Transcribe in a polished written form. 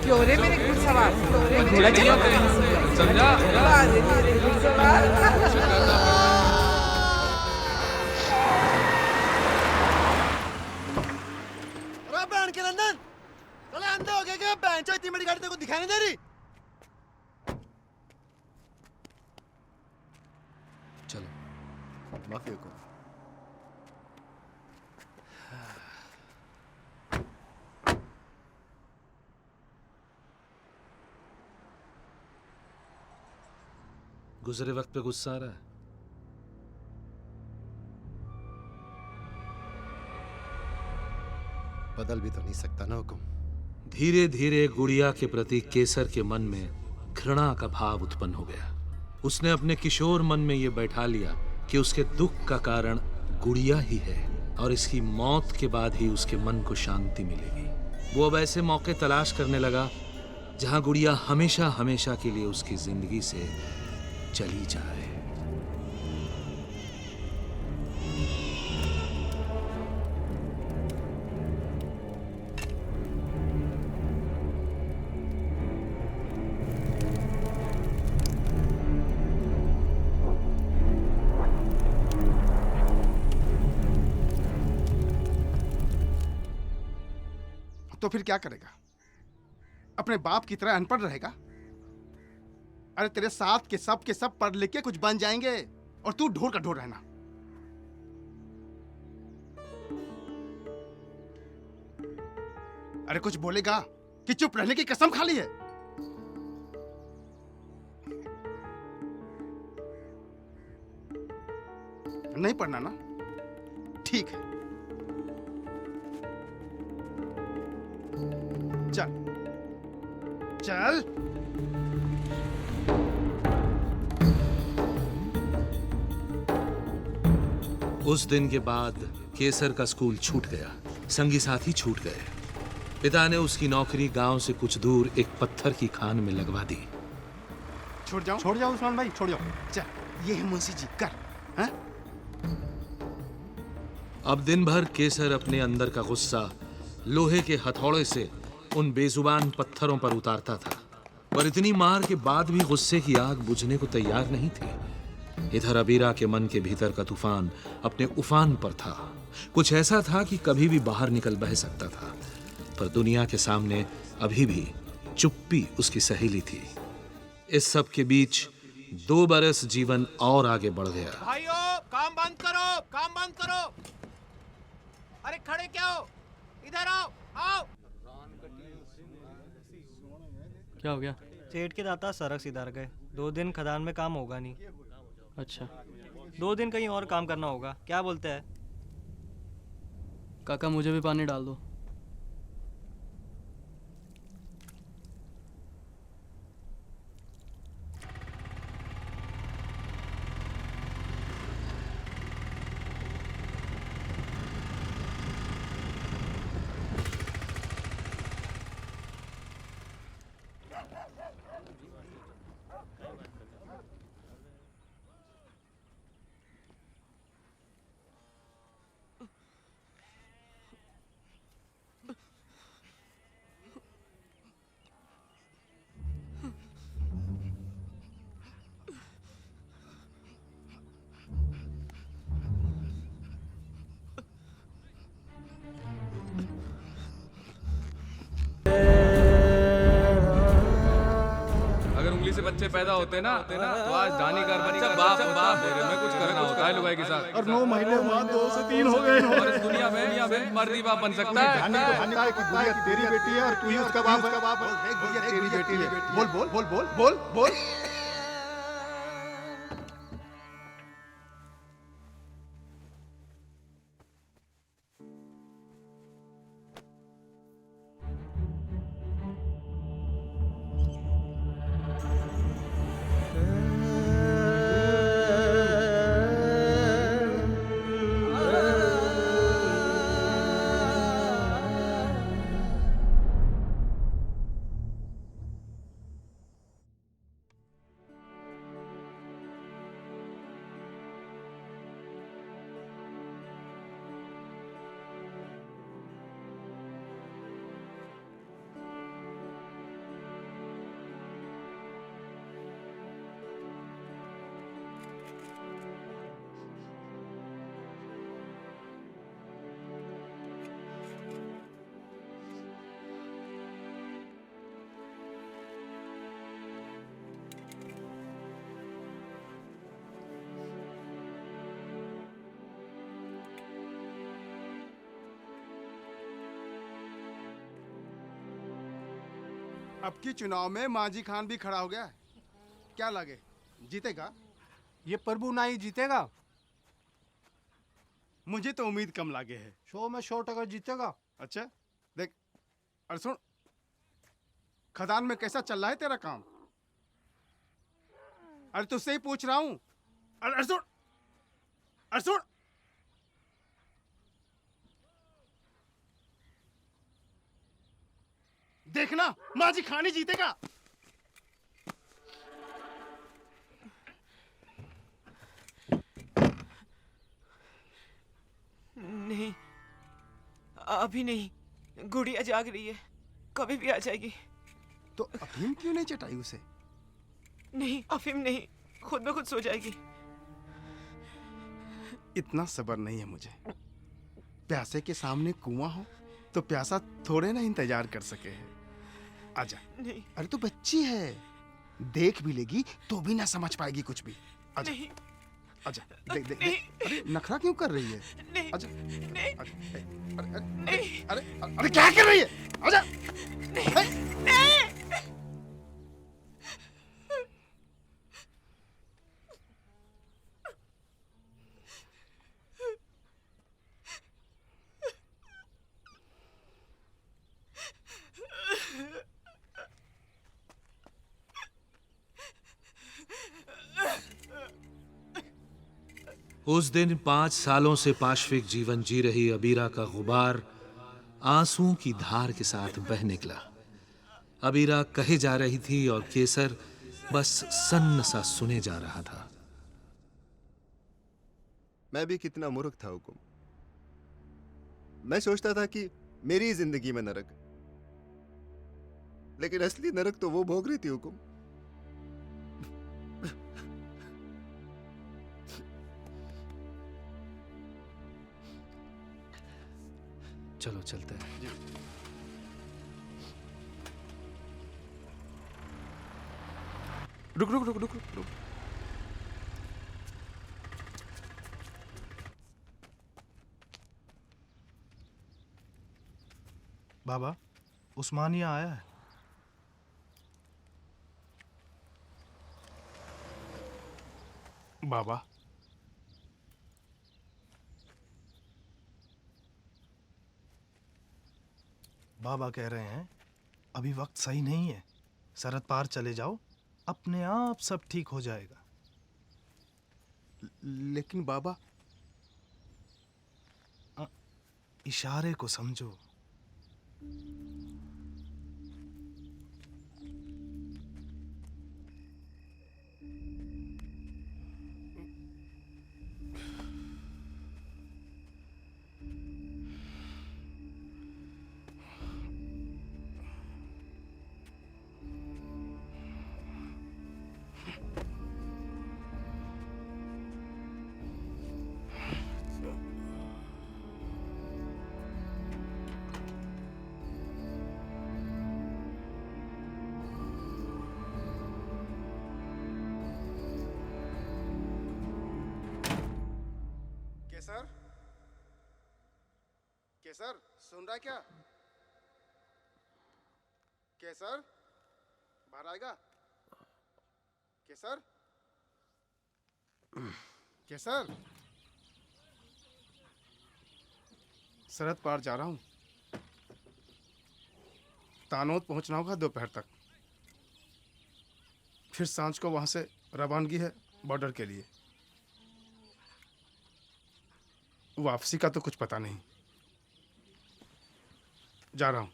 क्यों रे मेरे घुड़सवार, घोड़ा चला समझा? अरे मेरे घुड़सवार। अरे बहन के नंदन, चले अंधे हो गए क्या? बहन चो इतनी बड़ी गाड़ी तेरे को दिखाई नहीं दे रही? चलो माफी को गुजरे वक्त पे गुस्सा आ रहा है। बदल भी तो नहीं सकता ना हुक्म। धीरे धीरे गुड़िया के प्रति केसर के मन में घृणा का भाव उत्पन्न हो गया। उसने अपने किशोर मन में यह बैठा लिया कि उसके दुख का कारण गुड़िया ही है और इसकी मौत के बाद ही उसके मन को शांति मिलेगी। वो अब ऐसे मौके तलाश करने लगा जहां गुड़िया हमेशा हमेशा के लिए उसकी जिंदगी से चली जाए। तो फिर क्या करेगा? अपने बाप की तरह अनपढ़ रहेगा? अरे तेरे साथ के सब पढ़ लिख के कुछ बन जाएंगे और तू ढोर का ढोर रहना। अरे कुछ बोलेगा कि चुप रहने की कसम खा ली है? नहीं पढ़ना ना? ठीक है, चल चल। उस दिन के बाद केसर का स्कूल छूट गया, संगी साथी छूट गए। पिता ने उसकी नौकरी गांव से कुछ दूर एक पत्थर की खान में लगवा दी। छोड़ जाओ उस्मान भाई, छोड़ जाओ। चल, ये है मुंशी जी, कर। हाँ? अब दिन भर केसर अपने अंदर का गुस्सा लोहे के हथौड़े से उन बेजुबान पत्थरों पर उतारता था, पर इतनी मार के बाद भी गुस्से की आग बुझने को तैयार नहीं थी। इधर अबीरा के मन के भीतर का तूफान अपने उफान पर था। कुछ ऐसा था कि कभी भी बाहर निकल बह सकता था, पर दुनिया के सामने अभी भी चुप्पी उसकी सहेली थी। इस सब के बीच 2 बरस जीवन और आगे बढ़ गया। भाइयों, काम बंद करो, काम बंद करो। अरे खड़े क्या हो? इधर आओ, आओ। क्या हो गया? सेठ के दाता सड़क सिधार गए। 2 दिन खदान में काम होगा नहीं। अच्छा, 2 दिन कहीं और काम करना होगा। क्या बोलते हैं? काका मुझे भी पानी डाल दो। से बच्चे पैदा होते ना तो आज दानी का बच्चा बाप मेरे में कुछ करना होता है लुगाई के साथ। और 9 महीने बाद 2 से 3 हो गए। और इस दुनिया में मर्दी बाप बन सकता है। गुड़िया तेरी बेटी है और तू ही उसका बाप है। गुड़िया तेरी बेटी है। बोल बोल बोल बोल बोल बोल। अब की चुनाव में मांझी खान भी खड़ा हो गया है। क्या लगे, जीतेगा? ये प्रभु ना ही जीतेगा। मुझे तो उम्मीद कम लागे है। 100 में 100% जीतेगा। अच्छा देख, अरे सुन, खदान में कैसा चल रहा है तेरा काम? अरे तुझसे ही पूछ रहा हूं। अरे सुन, अरे सुन, देखना मांझी खान ही जीतेगा। नहीं, अभी नहीं। गुड़िया जाग रही है, कभी भी आ जाएगी। तो अफीम क्यों नहीं चटाई उसे? नहीं, अफीम नहीं, खुद ब खुद सो जाएगी। इतना सब्र नहीं है मुझे। प्यासे के सामने कुआं हो तो प्यासा थोड़े ना इंतजार कर सके है। आजा। नहीं। अरे तू बच्ची है, देख भी लेगी तो भी ना समझ पाएगी कुछ भी। आजा। नहीं। आजा, देख देख, देख। अरे नखरा क्यों कर रही है? नहीं। आजा। नहीं। अरे अरे नहीं। अरे अरे क्या कर रही है? आजा। नहीं। उस दिन 5 सालों से पाशविक जीवन जी रही अबीरा का गुबार आंसुओं की धार के साथ बह निकला। अबीरा कहे जा रही थी और केसर बस सन्न सा सुने जा रहा था। मैं भी कितना मूर्ख था हुकुम। मैं सोचता था कि मेरी जिंदगी में नरक, लेकिन असली नरक तो वो भोग रही थी हुकुम। चलो चलते हैं। रुक रुक रुक रुक रुक। बाबा, उस्मानिया आया है। बाबा, बाबा कह रहे हैं अभी वक्त सही नहीं है, सरहद पार चले जाओ, अपने आप सब ठीक हो जाएगा। लेकिन बाबा, इशारे को समझो। केसर, केसर सुन रहा क्या? केसर बाहर आएगा? केसर, केसर, सरहद पार जा रहा हूं, तानोद पहुंचना होगा दोपहर तक, फिर सांझ को वहां से रवानगी है बॉर्डर के लिए। वापसी का तो कुछ पता नहीं, जा रहा हूं।